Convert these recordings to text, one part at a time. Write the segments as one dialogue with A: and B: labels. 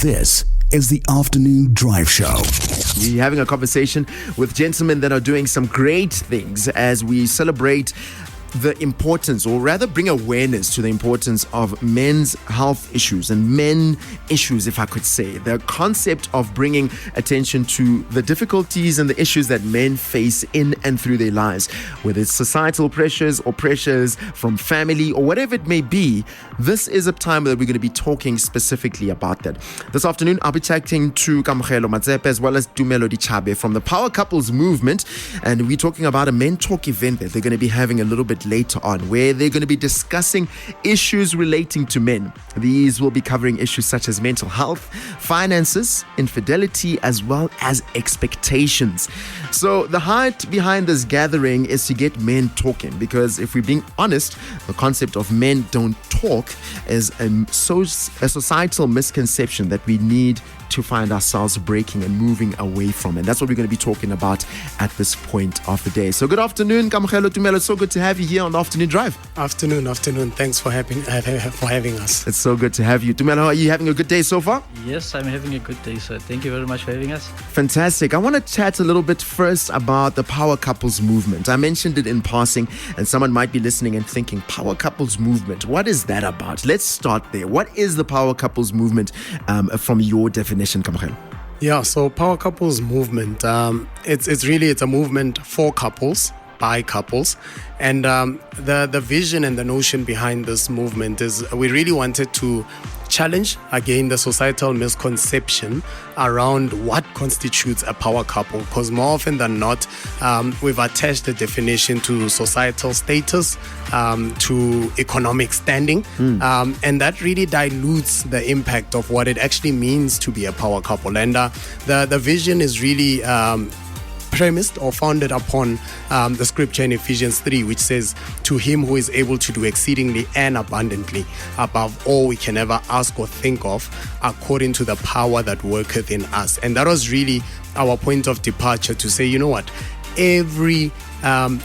A: This is the Afternoon Drive Show.
B: We're having a conversation with gentlemen that are doing some great things as we celebrate the importance, or rather bring awareness to the importance of men's health issues and men issues, if I could say. The concept of bringing attention to the difficulties and the issues that men face in and through their lives, whether it's societal pressures or pressures from family or whatever it may be. This is a time that we're going to be talking specifically about that. This afternoon, I'll be chatting to Kamogelo Matsepe as well as Tumelo Dichabe from the Power Couples Movement, and we're talking about a men talk event that they're going to be having a little bit later on, where they're going to be discussing issues relating to men. These will be covering issues such as mental health, finances, infidelity, as well as expectations. So the heart behind this gathering is to get men talking, because if we're being honest, the concept of men don't talk is a societal misconception that we need to find ourselves breaking and moving away from. And that's what we're going to be talking about at this point of the day. So good afternoon, Kamogelo, Tumelo. It's so good to have you here on the Afternoon Drive.
C: Afternoon. Thanks for having us.
B: It's so good to have you. Tumelo, are you having a good day so far?
D: Yes, I'm having a good day, sir. Thank you very much for having us.
B: Fantastic. I want to chat a little bit first about the Power Couples Movement. I mentioned it in passing, and someone might be listening and thinking, Power Couples Movement, what is that about? Let's start there. What is the Power Couples Movement from your definition, Kamogelo?
C: Yeah, so Power Couples Movement, it's a movement for couples, by couples, and the vision and the notion behind this movement is we really wanted to challenge again the societal misconception around what constitutes a power couple, because more often than not we've attached the definition to societal status, to economic standing, and that really dilutes the impact of what it actually means to be a power couple. And the vision is really premised or founded upon the scripture in Ephesians 3, which says, to him who is able to do exceedingly and abundantly above all we can ever ask or think of, according to the power that worketh in us. And that was really our point of departure, to say, you know what, every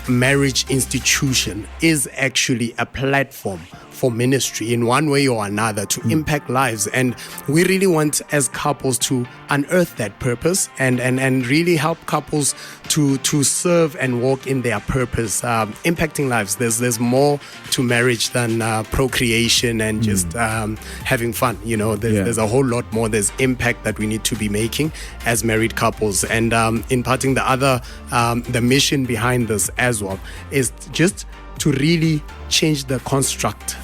C: marriage institution is actually a platform for ministry in one way or another to impact lives, and we really want as couples to unearth that purpose and really help couples to serve and walk in their purpose, impacting lives. There's more to marriage than procreation and just having fun. You know, there's a whole lot more. There's impact that we need to be making as married couples, and imparting the other the mission behind this as well is just to really change the construct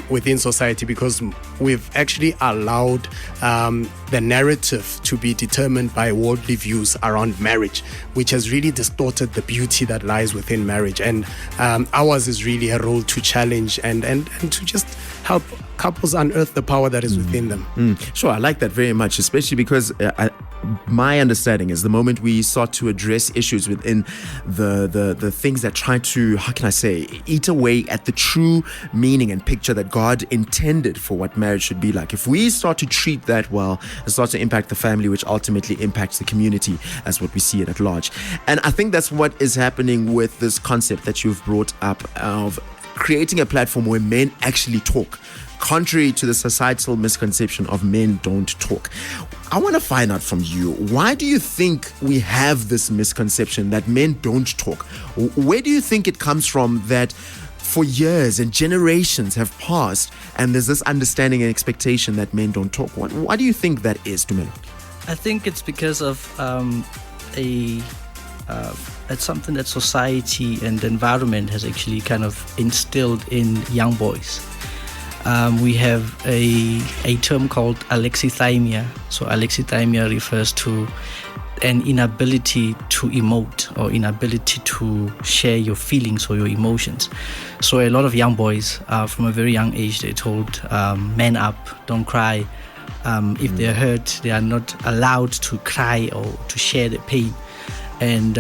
C: within society, because we've actually allowed the narrative to be determined by worldly views around marriage, which has really distorted the beauty that lies within marriage. And ours is really a role to challenge and to just help couples unearth the power that is within them.
B: Sure, I like that very much, especially because my understanding is the moment we start to address issues within the things that try to, how can I say, eat away at the true meaning and picture that God intended for what marriage should be like. If we start to treat that well, it starts to impact the family, which ultimately impacts the community as what we see it at large. And I think that's what is happening with this concept that you've brought up of creating a platform where men actually talk, contrary to the societal misconception of men don't talk. I want to find out from you, why do you think we have this misconception that men don't talk? Where do you think it comes from that for years and generations have passed and there's this understanding and expectation that men don't talk? Why do you think that is, Tumelo?
D: I think it's because of it's something that society and the environment has actually kind of instilled in young boys. We have a term called alexithymia. So alexithymia refers to an inability to emote or inability to share your feelings or your emotions. So a lot of young boys from a very young age, they're told, man up, don't cry. If they're hurt, they are not allowed to cry or to share the pain. And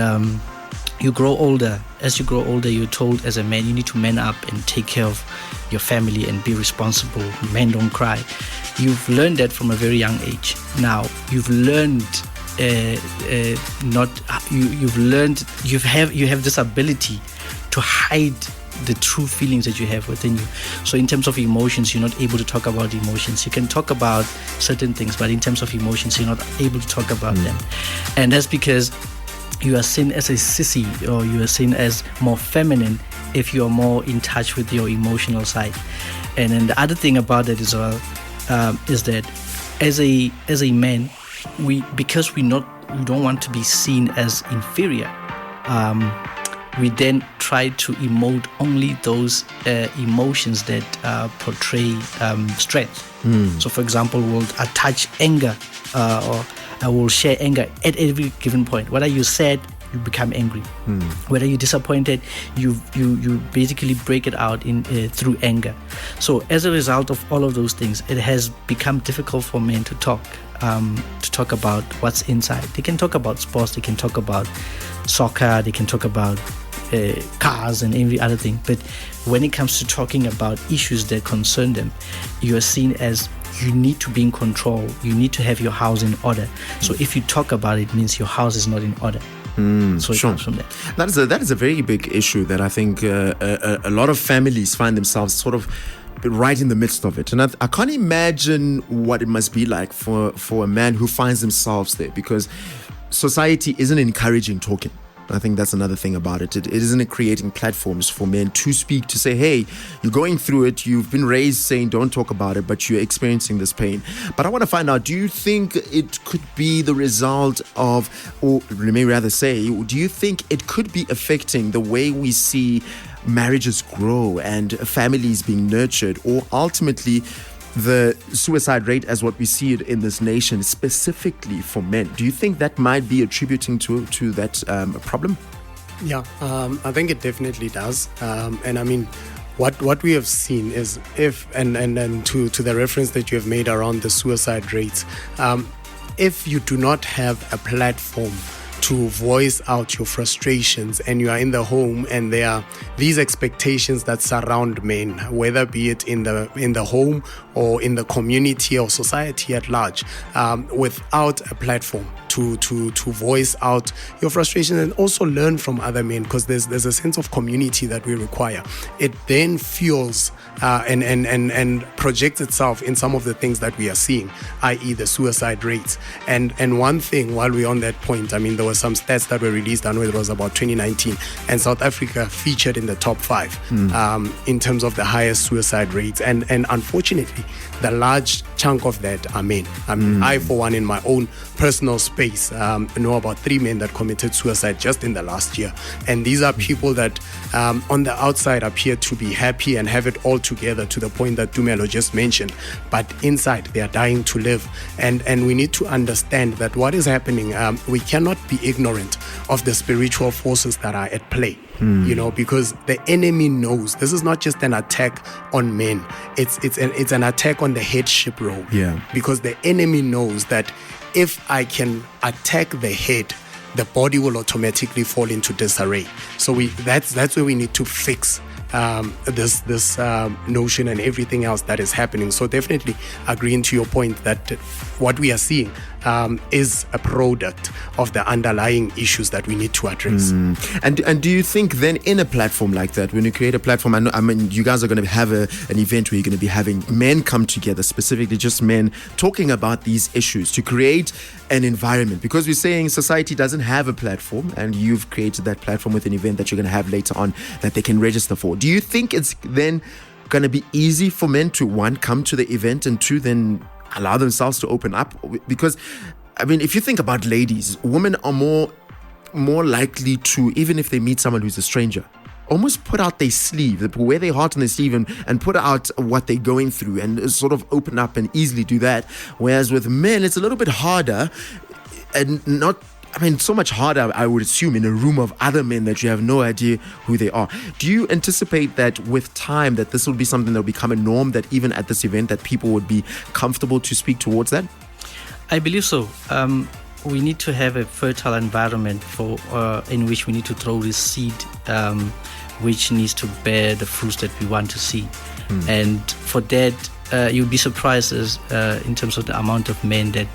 D: you grow older. As you grow older, you're told as a man, you need to man up and take care of your family and be responsible. Men don't cry. You've learned that from a very young age. Now, you've learned you have this ability to hide the true feelings that you have within you. So in terms of emotions, you're not able to talk about emotions. You can talk about certain things, but in terms of emotions, you're not able to talk about them. And that's because you are seen as a sissy, or you are seen as more feminine if you are more in touch with your emotional side. And then the other thing about it as well is that as a man, because we don't want to be seen as inferior, we then try to emote only those emotions that portray strength. So for example, we'll attach anger, or I will share anger at every given point. Whether you're sad, you become angry. Whether you're disappointed, you basically break it out in through anger. So as a result of all of those things, it has become difficult for men to talk about what's inside. They can talk about sports, they can talk about soccer, they can talk about cars and every other thing. But when it comes to talking about issues that concern them, you are seen as you need to be in control. You need to have your house in order. So if you talk about it, it means your house is not in order. So it comes from that.
B: That is a very big issue that I think a lot of families find themselves sort of right in the midst of it. And I can't imagine what it must be like for a man who finds themselves there, because society isn't encouraging talking. I think that's another thing about it. It isn't creating platforms for men to speak, to say, hey, you're going through it. You've been raised saying don't talk about it, but you're experiencing this pain. But I want to find out, do you think it could be the result of, or may rather say, do you think it could be affecting the way we see marriages grow and families being nurtured, or ultimately the suicide rate as what we see it in this nation, specifically for men? Do you think that might be attributing to that problem?
C: Yeah, I think it definitely does. And I mean, what we have seen is and to the reference that you have made around the suicide rates, if you do not have a platform to voice out your frustrations, and you are in the home and there are these expectations that surround men, whether be it in the home or in the community or society at large, without a platform to voice out your frustration and also learn from other men, because there's a sense of community that we require. It then fuels and projects itself in some of the things that we are seeing, i.e. the suicide rates. And one thing, while we're on that point, I mean, there were some stats that were released, I know it was about 2019, and South Africa featured in the top 5 in terms of the highest suicide rates. And unfortunately, the large chunk of that are men. I mean, I, for one, in my own personal space, know about 3 men that committed suicide just in the last year. And these are people that on the outside appear to be happy and have it all together, to the point that Dumelo just mentioned, but inside they are dying to live. And we need to understand that what is happening, we cannot be ignorant of the spiritual forces that are at play. Because the enemy knows this is not just an attack on men, it's an attack on the headship role. Because the enemy knows that if I can attack the head, the body will automatically fall into disarray. So that's where we need to fix this notion and everything else that is happening. So definitely agreeing to your point that what we are seeing is a product of the underlying issues that we need to address.
B: And do you think then, in a platform like that, when you create a platform, I mean you guys are going to have an event where you're going to be having men come together, specifically just men, talking about these issues to create an environment, because we're saying society doesn't have a platform, and you've created that platform with an event that you're going to have later on that they can register for. Do you think it's then going to be easy for men to, one, come to the event, and two, then allow themselves to open up? Because I mean, if you think about ladies, women are more likely to, even if they meet someone who's a stranger, almost put out their sleeve, wear their heart on their sleeve, and put out what they're going through, and sort of open up and easily do that. Whereas with men, it's a little bit harder, and not, I mean, so much harder, I would assume, in a room of other men that you have no idea who they are. Do you anticipate that with time that this will be something that will become a norm, that even at this event that people would be comfortable to speak towards that? I
D: believe so. We need to have a fertile environment in which we need to throw this seed, which needs to bear the fruits that we want to see. And for that, you'll be surprised in terms of the amount of men that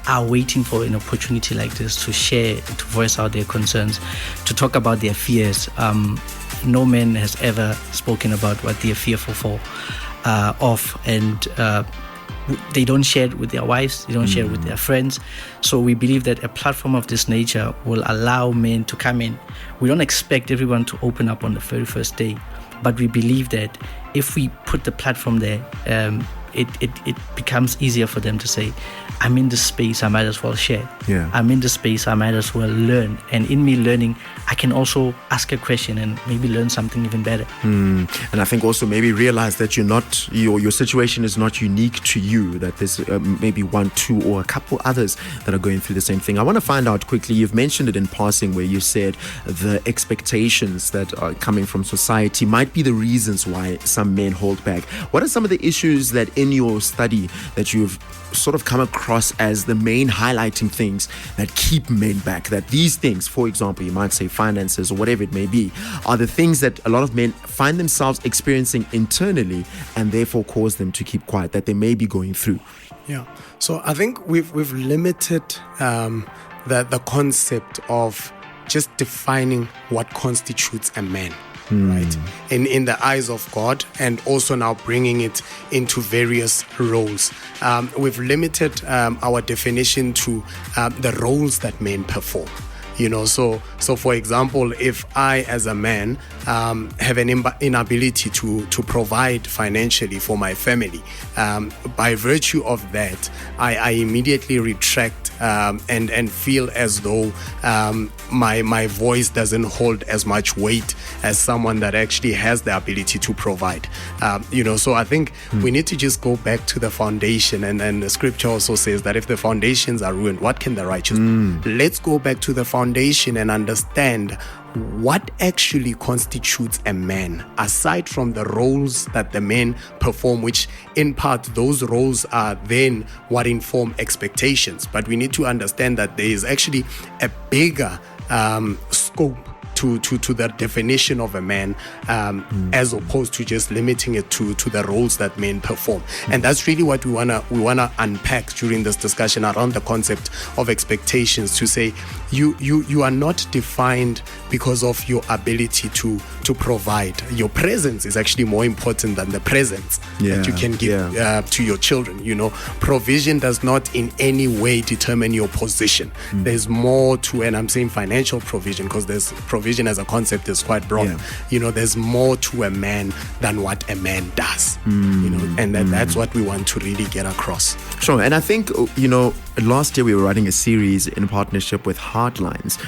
D: are waiting for an opportunity like this to share, to voice out their concerns, to talk about their fears. No man has ever spoken about what they're fearful of, and they don't share it with their wives, they don't share it with their friends. So we believe that a platform of this nature will allow men to come in. We don't expect everyone to open up on the very first day, but we believe that if we put the platform there, it becomes easier for them to say, I'm in this space, I might as well share.
B: Yeah.
D: I'm in this space, I might as well learn. And in me learning, I can also ask a question and maybe learn something even better.
B: And I think also maybe realize that your situation is not unique to you, that there's maybe one, two, or a couple others that are going through the same thing. I want to find out quickly, you've mentioned it in passing where you said the expectations that are coming from society might be the reasons why some men hold back. What are some of the issues that in your study that you've sort of come across as the main highlighting things that keep men back? That these things, for example, you might say finances or whatever it may be, are the things that a lot of men find themselves experiencing internally and therefore cause them to keep quiet, that they may be going through.
C: Yeah. So I think we've limited the concept of just defining what constitutes a man. Right, in the eyes of God, and also now bringing it into various roles. We've limited our definition to the roles that men perform. So for example, if I as a man have an inability to provide financially for my family, by virtue of that, I immediately retract and feel as though my voice doesn't hold as much weight as someone that actually has the ability to provide. So I think we need to just go back to the foundation, and the scripture also says that if the foundations are ruined, what can the righteous do? Let's go back to the foundation and understand what actually constitutes a man, aside from the roles that the men perform, which in part those roles are then what inform expectations. But we need to understand that there is actually a bigger scope to the definition of a man, as opposed to just limiting it to the roles that men perform. And that's really what we wanna unpack during this discussion around the concept of expectations, to say you are not defined because of your ability to provide. Your presence is actually more important than the presence that you can give to your children. Provision does not in any way determine your position. There's more to, and I'm saying financial provision because there's provision as a concept is quite broad. There's more to a man than what a man does. And that's what we want to really get across.
B: Sure. And I think last year we were writing a series in partnership with Heartlines,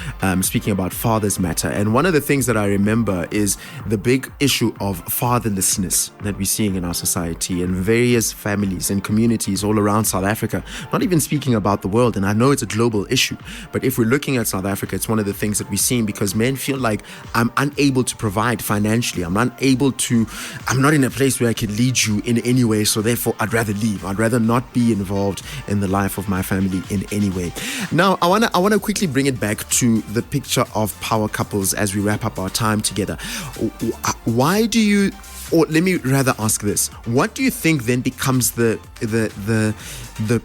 B: speaking about fathers matter. And one of the things that I remember is the big issue of fatherlessness that we're seeing in our society and various families and communities all around South Africa, not even speaking about the world. And I know it's a global issue, but if we're looking at South Africa, it's one of the things that we're seeing, because men feel like, I'm unable to provide financially. I'm not in a place where I can lead you in any way. So therefore, I'd rather leave. I'd rather not be involved in the life of my family in any way. Now, I wanna quickly bring it back to the picture of power couples as we wrap up our time together. Why do you, or let me rather ask this: what do you think then becomes the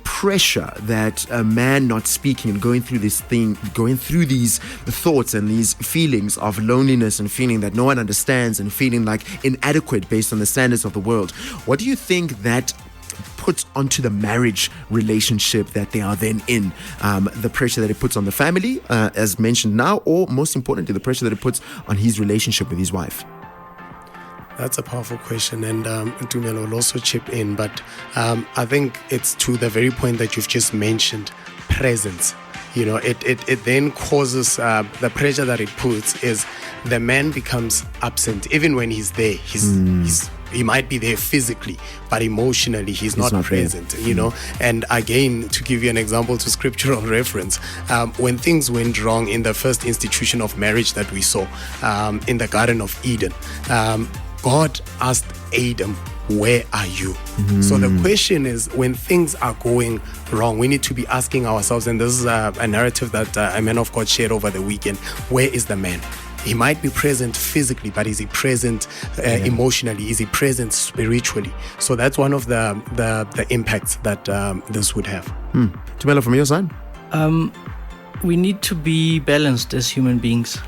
B: pressure that a man not speaking and going through these thoughts and these feelings of loneliness and feeling that no one understands and feeling like inadequate based on the standards of the world? What do you think that puts onto the marriage relationship that they are then in? The pressure that it puts on the family, as mentioned now, or most importantly, the pressure that it puts on his relationship with his wife?
C: That's a powerful question, and Tumelo will also chip in, but I think it's to the very point that you've just mentioned, presence. It then causes the pressure that it puts is the man becomes absent. Even when he's there, he might be there physically, but emotionally he's not present, And again, to give you an example to scriptural reference, when things went wrong in the first institution of marriage that we saw in the Garden of Eden, God asked Adam, where are you? So the question is, when things are going wrong, we need to be asking ourselves, and this is a narrative that a man of God shared over the weekend, where is the man? he might be present physically, but is he present emotionally? Is he present spiritually? So that's one of the impacts that this would have.
B: Tumelo, from your side?
D: We need to be balanced as human beings.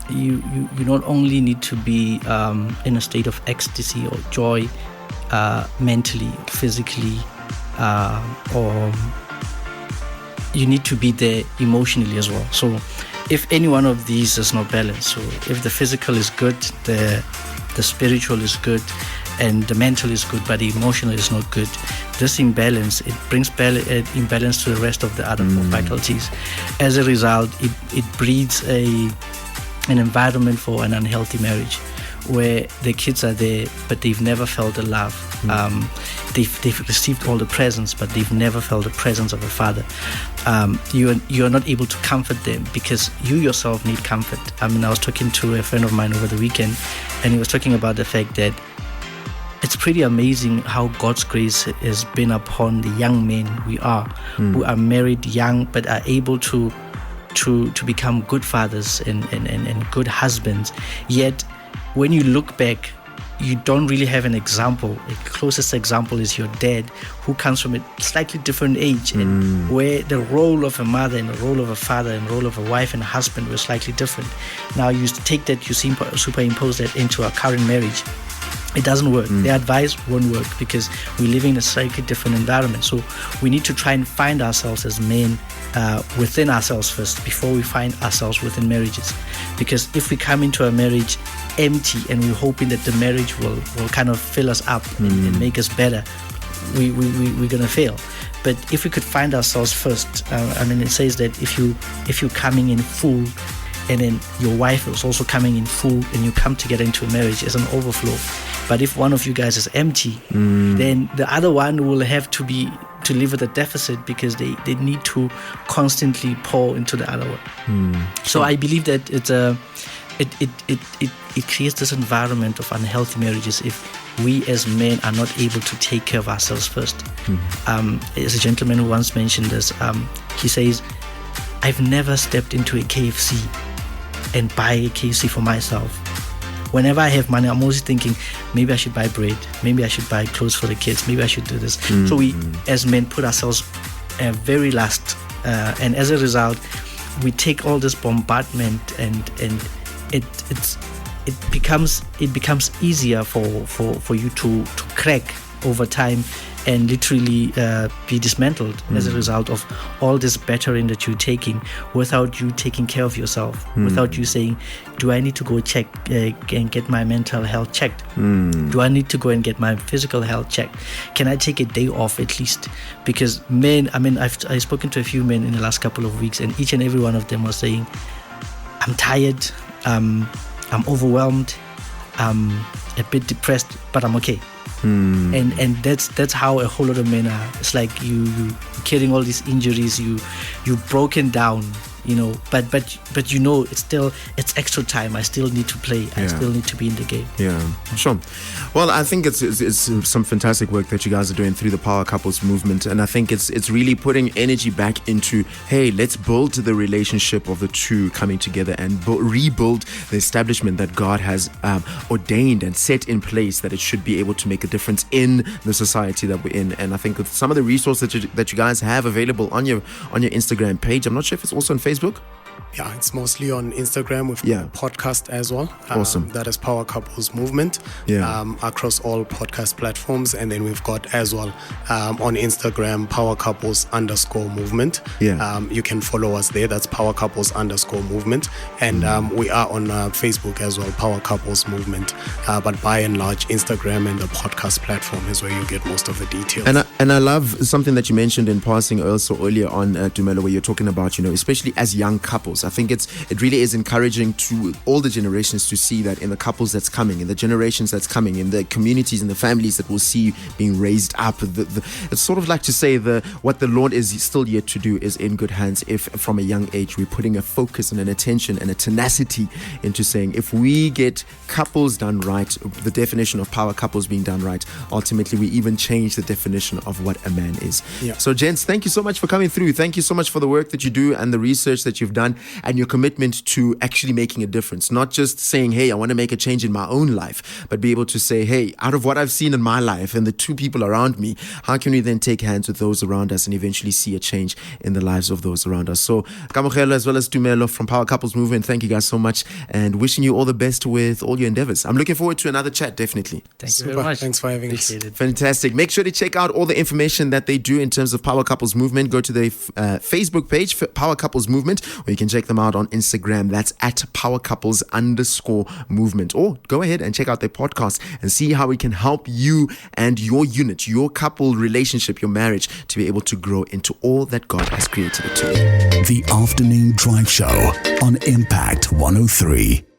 D: You not only need to be in a state of ecstasy or joy, mentally, physically, or you need to be there emotionally as well. So if any one of these is not balanced, so if the physical is good, the spiritual is good, and the mental is good, but the emotional is not good, this imbalance, it brings imbalance to the rest of the other four faculties. As a result, it breeds an environment for an unhealthy marriage, where the kids are there, but they've never felt the love. They've received all the presents, but they've never felt the presence of a father. You're not able to comfort them because you yourself need comfort. I mean, I was talking to a friend of mine over the weekend, and he was talking about the fact that it's pretty amazing how God's grace has been upon the young men who are married young, but are able to become good fathers and good husbands. Yet, when you look back, you don't really have an example. The closest example is your dad, who comes from a slightly different age, and where the role of a mother and the role of a father and the role of a wife and a husband were slightly different. Now you take that, you superimpose that into our current marriage. It doesn't work. The advice won't work because we live in a slightly different environment. So we need to try and find ourselves as men within ourselves first before we find ourselves within marriages. Because if we come into a marriage empty and we're hoping that the marriage will kind of fill us up and make us better, we're going to fail. But if we could find ourselves first, it says that if you're coming in full, and then your wife is also coming in full, and you come together into a marriage as an overflow. But if one of you guys is empty, then the other one will have to live with a deficit because they need to constantly pour into the other one. So I believe that it creates this environment of unhealthy marriages if we as men are not able to take care of ourselves first. There's a gentleman who once mentioned this. He says, I've never stepped into a KFC and buy a KFC for myself. Whenever I have money, I'm always thinking, maybe I should buy bread, maybe I should buy clothes for the kids, maybe I should do this. So we, as men, put ourselves very last, and as a result, we take all this bombardment, and it becomes easier for you to crack over time and literally be dismantled as a result of all this battering that you're taking without you taking care of yourself, without you saying, do I need to go check and get my mental health checked? Do I need to go and get my physical health checked? Can I take a day off at least? Because men, I've spoken to a few men in the last couple of weeks, and each and every one of them was saying, I'm tired, I'm overwhelmed, I'm a bit depressed, but I'm okay. And that's how a whole lot of men are. It's like you carrying all these injuries, you've broken down, but it's extra time. I still need to play. I still need to be in the game.
B: Yeah, sure. Well, I think it's some fantastic work that you guys are doing through the Power Couples movement, and I think it's really putting energy back into, hey, let's build the relationship of the two coming together and rebuild the establishment that God has ordained and set in place, that it should be able to make a difference in the society that we're in. And I think with some of the resources that you guys have available on your Instagram page, I'm not sure if it's also on Facebook.
C: Yeah, it's mostly on Instagram with a podcast as well.
B: Awesome.
C: That is Power Couples Movement across all podcast platforms. And then we've got as well on Instagram, Power Couples _movement. You can follow us there. That's Power Couples _movement. And we are on Facebook as well, Power Couples Movement. But by and large, Instagram and the podcast platform is where you get most of the details.
B: And I love something that you mentioned in passing also earlier on, Tumelo, where you're talking about, especially as young couples. I think it really is encouraging to all the generations to see that in the couples that's coming, in the generations that's coming, in the communities and the families that we'll see being raised up. It's sort of like to say what the Lord is still yet to do is in good hands if from a young age we're putting a focus and an attention and a tenacity into saying, if we get couples done right, the definition of power couples being done right, ultimately we even change the definition of what a man is. So gents, thank you so much for coming through. Thank you so much for the work that you do and the research that you've done. and your commitment to actually making a difference. Not just saying, hey, I want to make a change in my own life, but be able to say, hey, out of what I've seen in my life and the two people around me, how can we then take hands with those around us and eventually see a change in the lives of those around us? So, Kamogelo as well as Tumelo from Power Couples Movement, thank you guys so much and wishing you all the best with all your endeavors. I'm looking forward to another chat, definitely.
D: Thank you very much.
C: Thanks for having us.
D: Appreciate it.
B: Fantastic. Make sure to check out all the information that they do in terms of Power Couples Movement. Go to the Facebook page for Power Couples Movement, or you can check them out on Instagram. That's at Power Couples _movement. Or go ahead and check out their podcast and see how we can help you and your unit, your couple relationship, your marriage to be able to grow into all that God has created it to be.
A: The Afternoon Drive Show on Impact 103.